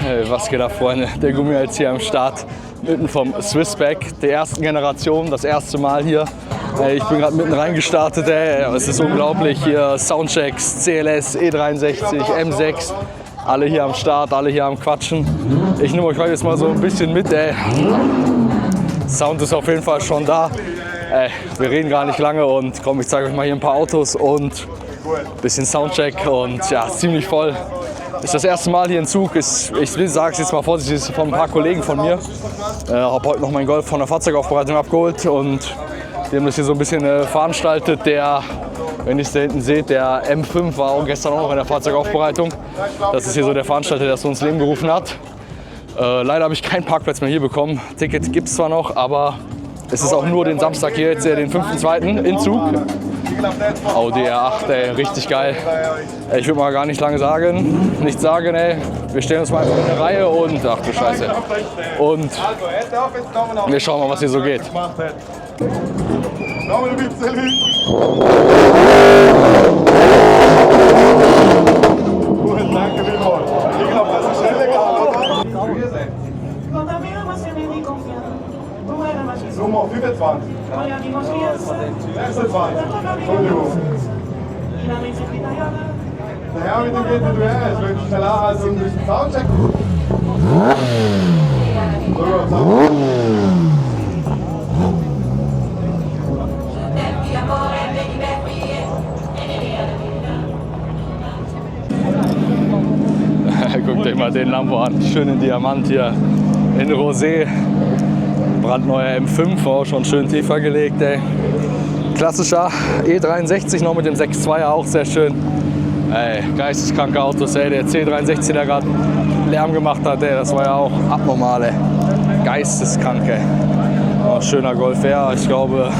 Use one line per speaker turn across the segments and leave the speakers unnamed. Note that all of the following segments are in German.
Hey, was geht ab, Freunde? Der Gummi jetzt hier am Start, mitten vom Swissback, der ersten Generation, das erste Mal hier. Ich bin gerade mitten reingestartet, es ist unglaublich hier, Soundchecks, CLS, E63, M6, alle hier am Start, alle hier am Quatschen. Ich nehme euch heute jetzt mal so ein bisschen mit, Sound ist auf jeden Fall schon da. Wir reden gar nicht lange und komm, ich zeige euch mal hier ein paar Autos und ein bisschen Soundcheck und ja, ziemlich voll. Ist das erste Mal hier im Zug, ich sage es jetzt mal vorsichtig, ist von ein paar Kollegen von mir. Habe heute noch meinen Golf von der Fahrzeugaufbereitung abgeholt und wir haben das hier so ein bisschen veranstaltet. Der, wenn ihr es da hinten seht, der M5 war auch gestern auch noch in der Fahrzeugaufbereitung. Das ist hier so der Veranstalter, der es uns ins Leben gerufen hat. Leider habe ich keinen Parkplatz mehr hier bekommen. Ticket gibt es zwar noch, aber es ist auch nur den Samstag hier, jetzt den 5.2. in Zug. Audi R8, richtig geil. Ich würde mal gar nicht lange sagen, nichts sagen, Wir stellen uns mal einfach in der Reihe und, ach du Scheiße. Und wir schauen mal, was hier so geht.
Nummer 25. 26. Entschuldigung. Der Herr mit dem GT3R ist wirklich schneller als ein bisschen Soundcheck.
Guckt euch mal den Lambo an, schönen Diamant hier in Rosé. Brandneuer M5, auch schon schön tiefer gelegt. Klassischer E63 noch mit dem 6.2er, auch sehr schön. Geisteskranke Autos, der C63, der gerade Lärm gemacht hat, das war ja auch abnormal. Geisteskranke. Oh, schöner Golf R, ich glaube,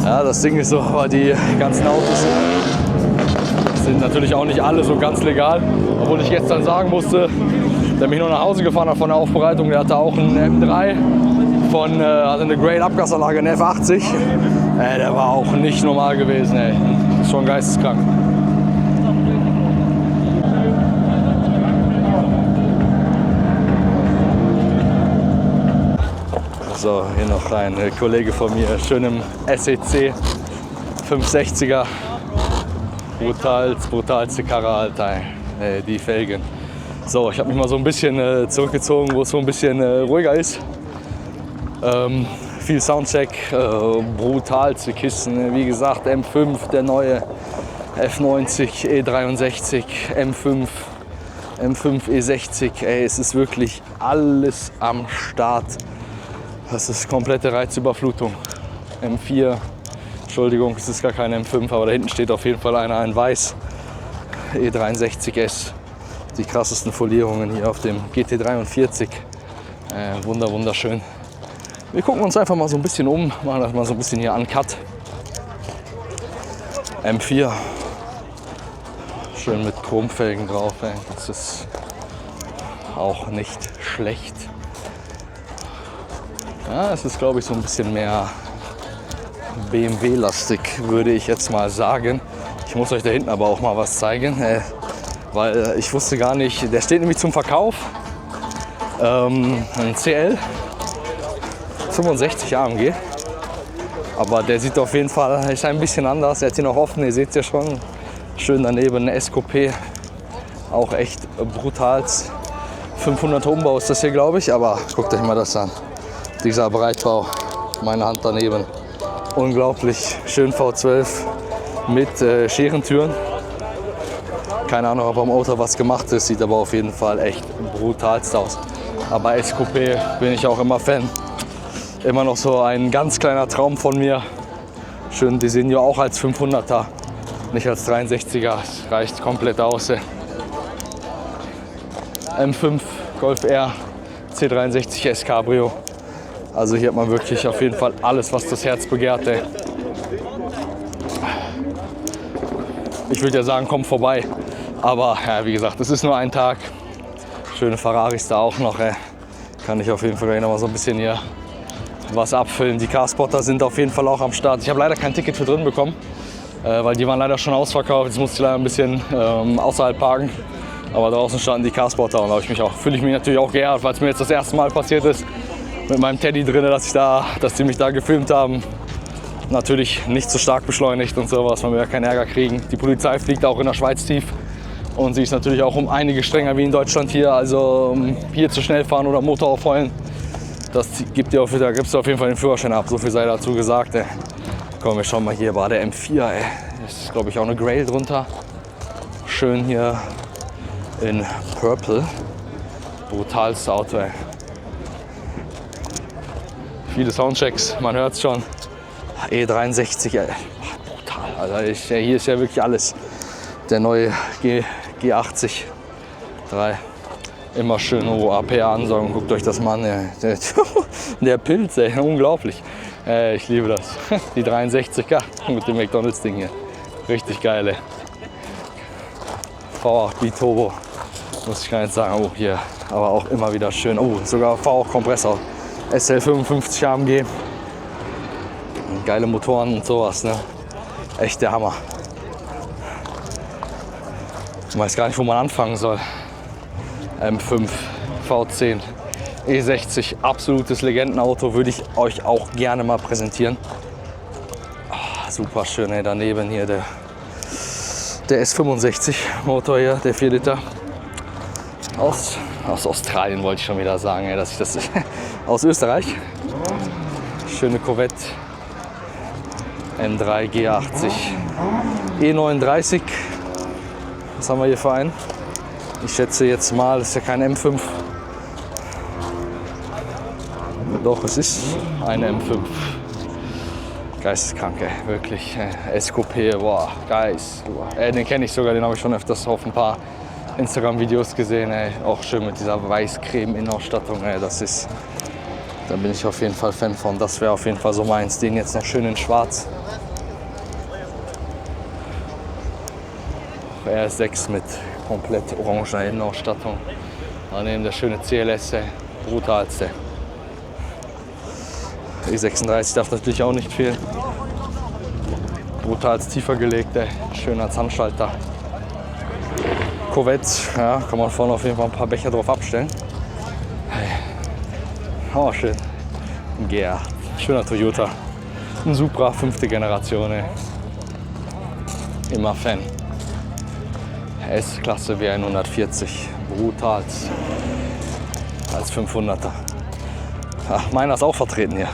ja, das Ding ist so, aber die ganzen Autos sind natürlich auch nicht alle so ganz legal. Obwohl ich jetzt dann sagen musste, der mich nur nach Hause gefahren hat von der Aufbereitung, der hatte auch einen M3 also eine Grade-Abgasanlage, eine F80. Der war auch nicht normal gewesen, Ist schon geisteskrank. So, hier noch ein Kollege von mir, schön im SEC 560er. Brutalste Karre, Alter, die Felgen. So, ich habe mich mal so ein bisschen zurückgezogen, wo es so ein bisschen ruhiger ist. Viel Soundcheck, brutalste Kisten, wie gesagt, M5, der neue F90, E63, M5 E60, es ist wirklich alles am Start. Das ist komplette Reizüberflutung. M4, Entschuldigung, es ist gar kein M5, aber da hinten steht auf jeden Fall einer, ein weiß, E63S. Die krassesten Folierungen hier auf dem GT43, wunderschön. Wir gucken uns einfach mal so ein bisschen um, machen das mal so ein bisschen hier uncut. M4, schön mit Chromfelgen drauf, das ist auch nicht schlecht. Ja, es ist, glaube ich, so ein bisschen mehr BMW-lastig, würde ich jetzt mal sagen. Ich muss euch da hinten aber auch mal was zeigen, weil ich wusste gar nicht, der steht nämlich zum Verkauf. Ein CL 65 AMG, aber der sieht auf jeden Fall, ist ein bisschen anders. Er hat hier noch offen, ihr seht es ja schon. Schön daneben eine SQP, auch echt brutal. 500er Umbau ist das hier, glaube ich, aber guckt euch mal das an. Dieser Breitbau, meine Hand daneben. Unglaublich schön V12 mit Scherentüren. Keine Ahnung, ob am Auto was gemacht ist, sieht aber auf jeden Fall echt brutalst aus. Aber SQP bin ich auch immer Fan. Immer noch so ein ganz kleiner Traum von mir. Schön Designo auch als 500er, nicht als 63er. Das reicht komplett aus. M5 Golf R C63 S Cabrio. Also hier hat man wirklich auf jeden Fall alles, was das Herz begehrt. Ich würde ja sagen, kommt vorbei. Aber ja, wie gesagt, es ist nur ein Tag. Schöne Ferraris da auch noch. Kann ich auf jeden Fall noch mal so ein bisschen hier was abfüllen. Die Carspotter sind auf jeden Fall auch am Start. Ich habe leider kein Ticket für drin bekommen, weil die waren leider schon ausverkauft. Jetzt musste ich leider ein bisschen außerhalb parken. Aber draußen standen die Carspotter und da fühle ich mich natürlich auch geehrt, weil es mir jetzt das erste Mal passiert ist mit meinem Teddy drin, dass die mich da gefilmt haben. Natürlich nicht so stark beschleunigt und sowas, man will ja keinen Ärger kriegen. Die Polizei fliegt auch in der Schweiz tief und sie ist natürlich auch um einige strenger wie in Deutschland hier. Also hier zu schnell fahren oder Motor aufheulen, da gibt es auf jeden Fall den Führerschein ab, so viel sei dazu gesagt. Ey. Komm, wir schauen mal, hier war der M4, ey. Das ist, glaube ich, auch eine Grail drunter. Schön hier in Purple. Brutalste Auto, ey. Viele Soundchecks, man hört es schon. E63, ey. Brutal. Also hier ist ja wirklich alles. Der neue G80 3. Immer schön APA ansaugen. Guckt euch das mal an. Ey. Der Pilz, ey. Unglaublich. Ich liebe das. Die 63er mit dem McDonalds-Ding hier. Richtig geil, ey. V8 Biturbo. Muss ich gar nicht sagen. Oh, hier. Aber auch immer wieder schön. Oh, sogar V8 Kompressor. SL 55 AMG. Geile Motoren und sowas, ne? Echt der Hammer. Ich weiß gar nicht, wo man anfangen soll. M5, V10, E60, absolutes Legendenauto, würde ich euch auch gerne mal präsentieren. Oh, super schön, ey. Daneben hier der S65 Motor hier, der 4 Liter. Aus Australien wollte ich schon wieder sagen, ey, dass ich das aus Österreich. Schöne Corvette. M3 G80 E39. Was haben wir hier für einen? Ich schätze jetzt mal, das ist ja kein M5. Doch, es ist eine M5. Geisteskrank, ey. Wirklich. SQP, boah, Geist. Den kenne ich sogar, den habe ich schon öfters auf ein paar Instagram-Videos gesehen. Ey. Auch schön mit dieser Weißcreme-Innenausstattung. Da bin ich auf jeden Fall Fan von. Das wäre auf jeden Fall so meins. Den jetzt noch schön in schwarz. RS6 mit komplett oranger Innenausstattung. Daneben der schöne CLS, ey. Brutalste. E36 darf natürlich auch nicht fehlen. Brutalst tiefer gelegt, ey. Schöner Zahnschalter. Corvette, ja, kann man vorne auf jeden Fall ein paar Becher drauf abstellen. Oh, schön. Ein GR. Schöner Toyota. Ein Supra, 5. Generation, ey. Immer Fan. S-Klasse W140. Brutal. Als 500er. Ach, meiner ist auch vertreten hier.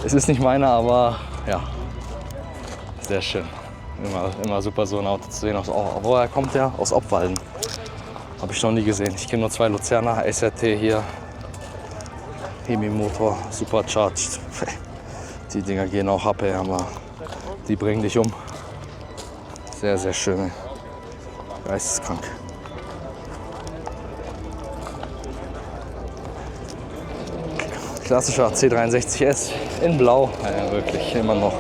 Es ist nicht meiner, aber ja. Sehr schön. Immer super, so ein Auto zu sehen. Woher kommt der? Aus Obwalden. Habe ich noch nie gesehen. Ich kenne nur 2 Luzerner. SRT hier. Hemi-Motor, supercharged. Die Dinger gehen auch ab, ey, aber die bringen dich um. Sehr, sehr schön. Geisteskrank. Klassischer C63S in Blau. Ja, wirklich immer noch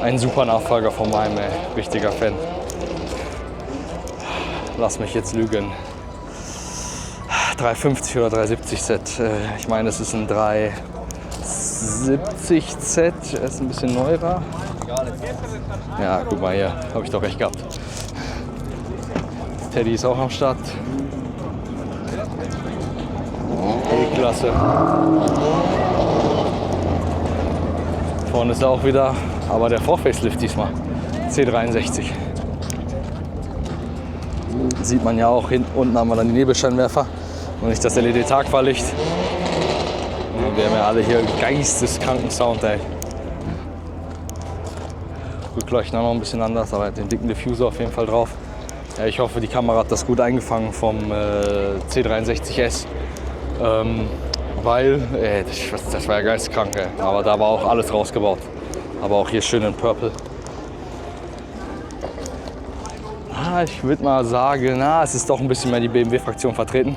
ein super Nachfolger von meinem, ey. Richtiger Fan. Lass mich jetzt lügen. 350 oder 370 Z. Ich meine, es ist ein 370 Z. Er ist ein bisschen neuer. Ja, guck mal hier, habe ich doch recht gehabt. Teddy ist auch am Start. E-Klasse. Vorne ist er auch wieder, aber der Vorfacelift diesmal. C63. Sieht man ja auch, unten haben wir dann die Nebelscheinwerfer. Und nicht das LED-Tagfahrlicht. Wir haben ja alle hier geisteskranken Sound, ey. Rückleuchten auch noch ein bisschen anders, aber den dicken Diffuser auf jeden Fall drauf. Ja, ich hoffe, die Kamera hat das gut eingefangen vom C63S. Weil, das war ja geisteskrank, ey. Aber da war auch alles rausgebaut. Aber auch hier schön in Purple. Ich würde mal sagen, es ist doch ein bisschen mehr die BMW-Fraktion vertreten.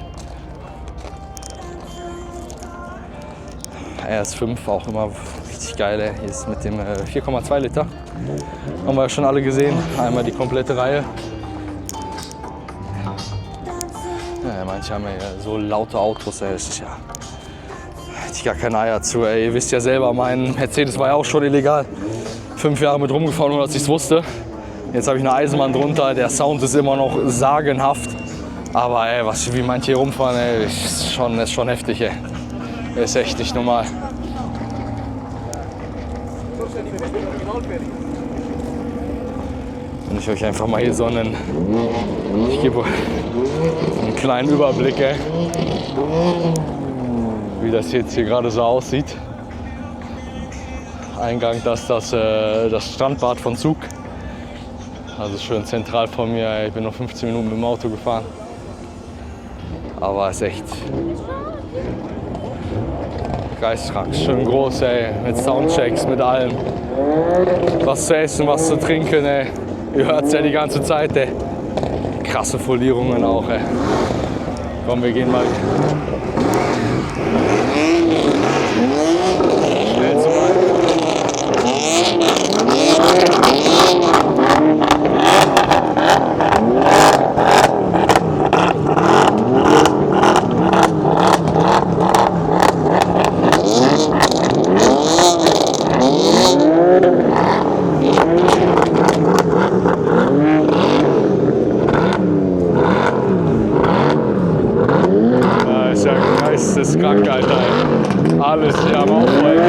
RS5 auch immer richtig geil, ey. Hier ist mit dem 4,2 Liter. Haben wir ja schon alle gesehen. Einmal die komplette Reihe. Ja, manche haben ja so laute Autos, ey. Das ist ja, hätte ich gar keine Eier zu, ey. Ihr wisst ja selber, mein Mercedes war ja auch schon illegal. 5 Jahre mit rumgefahren, ohne dass ich es wusste. Jetzt habe ich eine Eisenbahn drunter. Der Sound ist immer noch sagenhaft. Aber ey, wie manche hier rumfahren, ey, ist schon heftig, ey. Ist echt nicht normal. Wenn ich euch einfach mal hier ich gebe euch einen kleinen Überblick, ey, wie das jetzt hier gerade so aussieht. Eingang, das Strandbad von Zug. Also schön zentral von mir, ey. Ich bin noch 15 Minuten mit dem Auto gefahren. Aber es ist echt geisteskrank, schön groß, ey, mit Soundchecks, mit allem. Was zu essen, was zu trinken, ey. Ihr hört es ja die ganze Zeit, ey. Krasse Folierungen auch, ey. Komm, wir gehen mal schnell zum ist ja geisteskrank, Alter. Ey. Alles hier am Aufräumen.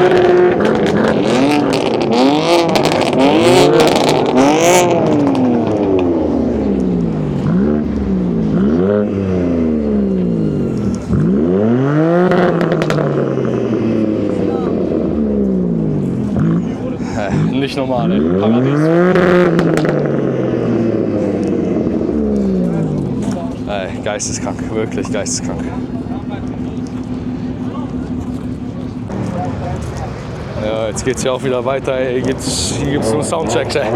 Nicht normal, ey. Paradies. Ey, geisteskrank, wirklich geisteskrank. Ja, jetzt geht's hier auch wieder weiter, ey. Hier gibt's nur Soundchecks, ey.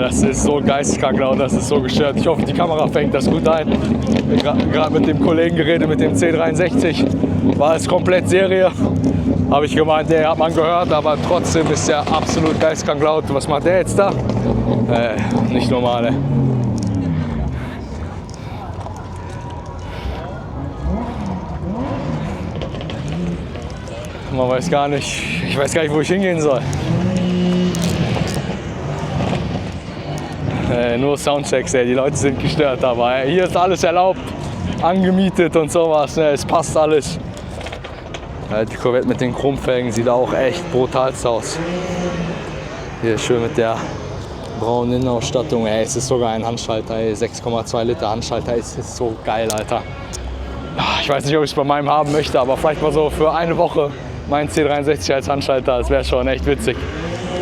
Das ist so geisteskrank laut, das ist so gestört. Ich hoffe, die Kamera fängt das gut ein. Gerade mit dem Kollegen geredet, mit dem C63. War es komplett Serie. Habe ich gemeint, der hat man gehört, aber trotzdem ist er absolut geisteskrank laut. Was macht der jetzt da? Nicht normal, ey. Man weiß gar nicht, ich weiß gar nicht, wo ich hingehen soll. Nur Soundchecks, ey. Die Leute sind gestört, aber hier ist alles erlaubt, angemietet und sowas, es passt alles. Die Corvette mit den Chromfelgen sieht auch echt brutal aus. Hier schön mit der braunen Innenausstattung, ey. Es ist sogar ein Handschalter, 6,2 Liter Handschalter, es ist so geil, Alter. Ich weiß nicht, ob ich es bei meinem haben möchte, aber vielleicht mal so für eine Woche mein C63 als Handschalter, das wäre schon echt witzig.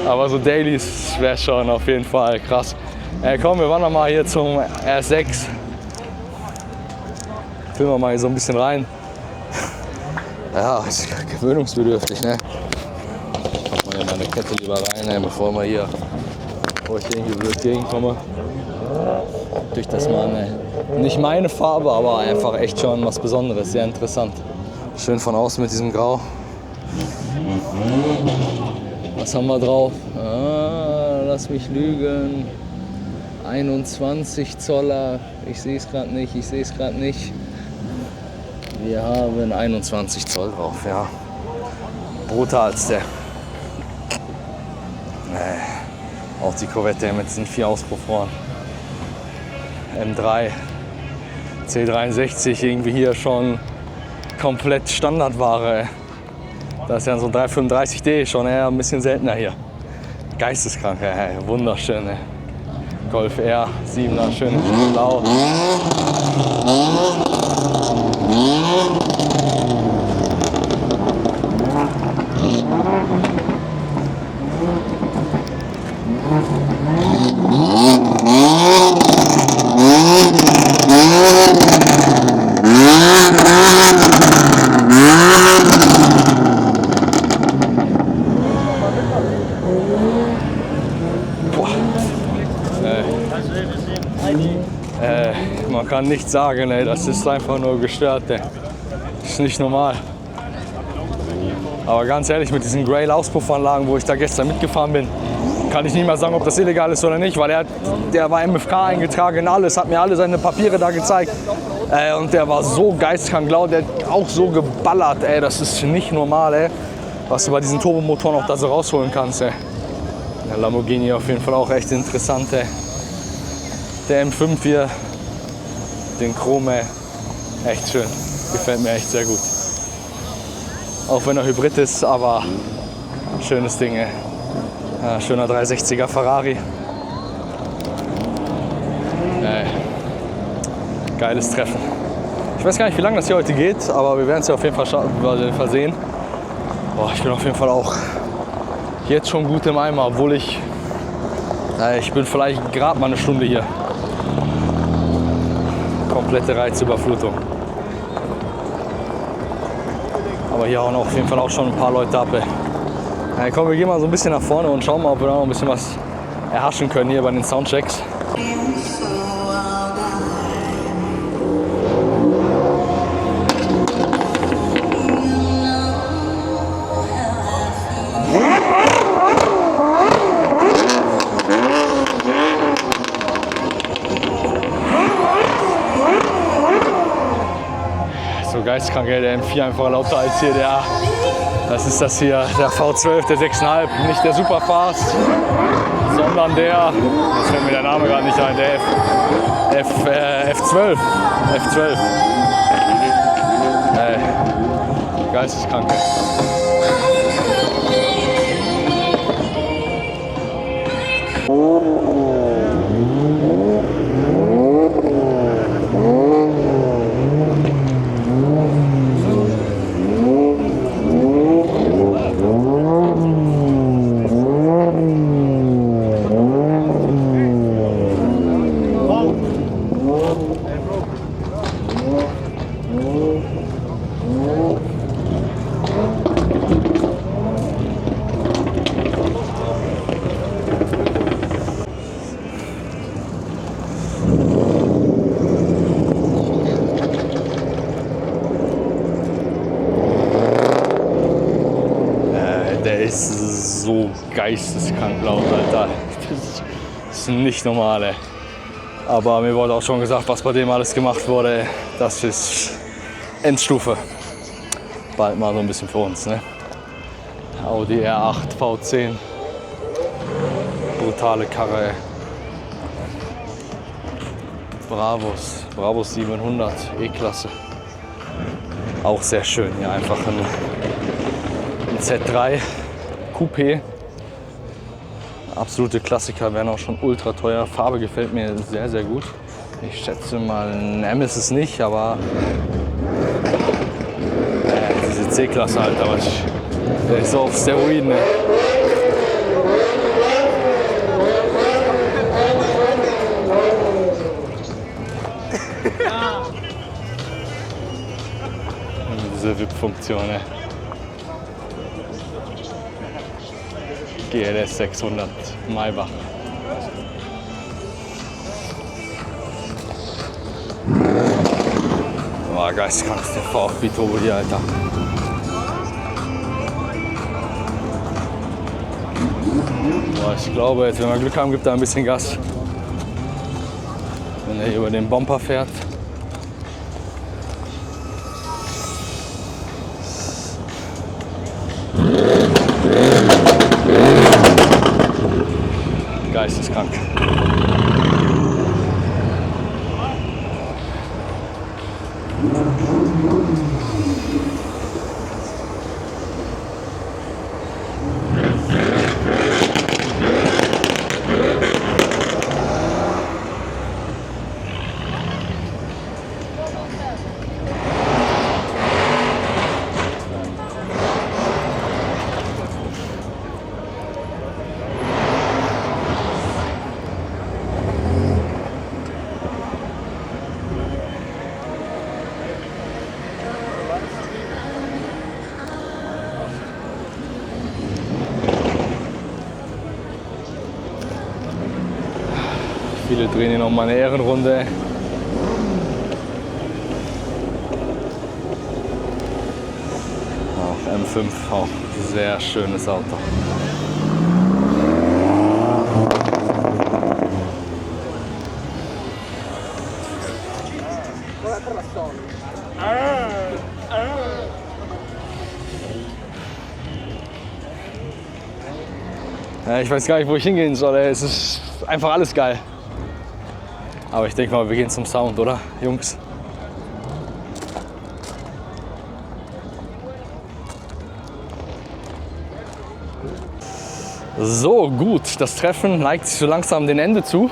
Aber so Dailies wäre schon auf jeden Fall krass. Komm, wir wandern mal hier zum R6. Filmen wir mal hier so ein bisschen rein. Ja, ist gewöhnungsbedürftig, ne? Ich mach mal hier meine Kette lieber rein, ne, bevor ich irgendwie blöd gegenkomme. Durch das mal nicht meine Farbe, aber einfach echt schon was Besonderes, sehr interessant. Schön von außen mit diesem Grau. Was haben wir drauf? Lass mich lügen. 21 Zoller. Ich sehe es gerade nicht. Wir haben 21 Zoll drauf, ja. Brutalste. Auch die Corvette mit diesen 4 Auspuffrohren. M3, C63, irgendwie hier schon komplett Standardware. Das ist ja so ein 335D, schon eher ein bisschen seltener hier. Geisteskrank, wunderschön. Golf R, 7er, schön blau. Man kann nicht sagen, ey, das ist einfach nur gestört. Ey. Das ist nicht normal. Aber ganz ehrlich, mit diesen Grail-Auspuffanlagen, wo ich da gestern mitgefahren bin, kann ich nicht mal sagen, ob das illegal ist oder nicht, weil der war MFK eingetragen in alles, hat mir alle seine Papiere da gezeigt. Und der war so geistkrank laut, der hat auch so geballert, ey, das ist nicht normal, ey, was du bei diesen Turbomotoren auch da so rausholen kannst, ey. Der Lamborghini auf jeden Fall auch echt interessant, ey. Der M5 hier, den Chrom, ey, echt schön, gefällt mir echt sehr gut. Auch wenn er Hybrid ist, aber schönes Ding, ey. Ja, schöner 360er Ferrari. Geiles Treffen. Ich weiß gar nicht, wie lange das hier heute geht, aber wir werden es ja auf jeden Fall sehen. Boah, ich bin auf jeden Fall auch jetzt schon gut im Eimer, obwohl ich bin vielleicht gerade mal eine Stunde hier. Komplette Reizüberflutung. Aber hier hauen auf jeden Fall auch schon ein paar Leute ab. Ey. Komm, wir gehen mal so ein bisschen nach vorne und schauen mal, ob wir da noch ein bisschen was erhaschen können hier bei den Soundchecks. So geistkrank, ey, der M4 einfach lauter als hier der. Das ist das hier, der V12, der 6,5, nicht der Superfast, sondern der, jetzt fällt mir der Name gerade nicht ein, der F12. Geisteskrank. Der ist so geisteskrank laut, Alter. Das ist nicht normal, ey. Aber mir wurde auch schon gesagt, was bei dem alles gemacht wurde, das ist Endstufe. Bald mal so ein bisschen für uns, ne? Audi R8 V10. Brutale Karre, ey. Bravos 700 E-Klasse. Auch sehr schön, hier einfach ein Z3 Coupé. Absolute Klassiker, werden auch schon ultra teuer. Farbe gefällt mir sehr, sehr gut. Ich schätze mal, ein M ist es nicht, aber diese C-Klasse halt, aber der ist so auf Steroiden. Ne? Diese VIP-Funktion. Ne? GLS 600 Maybach. Boah, geistkrank, der VfB Turbo hier, Alter. Boah, ich glaube, jetzt, wenn wir Glück haben, gibt er ein bisschen Gas. Wenn er über den Bumper fährt. Geisteskrank. Viele drehen hier nochmal eine Ehrenrunde. Auch M5, auch sehr schönes Auto. Ja, ich weiß gar nicht, wo ich hingehen soll. Es ist einfach alles geil. Aber ich denke mal, wir gehen zum Sound, oder, Jungs? So, gut. Das Treffen neigt sich so langsam dem Ende zu.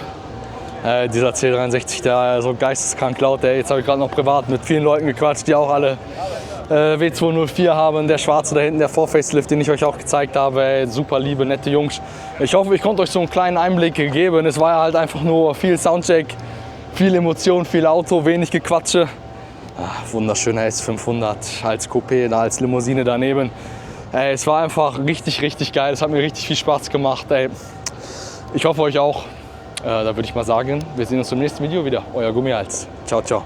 Dieser C63, der so geisteskrank laut. Jetzt habe ich gerade noch privat mit vielen Leuten gequatscht, die auch alle W204 haben. Der Schwarze da hinten, der Vor-Facelift, den ich euch auch gezeigt habe. Super liebe, nette Jungs. Ich hoffe, ich konnte euch so einen kleinen Einblick geben. Es war ja halt einfach nur viel Soundcheck, viel Emotion, viel Auto, wenig Gequatsche. Wunderschöner S500 als Coupé, da als Limousine daneben. Es war einfach richtig, richtig geil. Es hat mir richtig viel Spaß gemacht. Ich hoffe euch auch. Da würde ich mal sagen, wir sehen uns im nächsten Video wieder. Euer Gummihals. Ciao, ciao.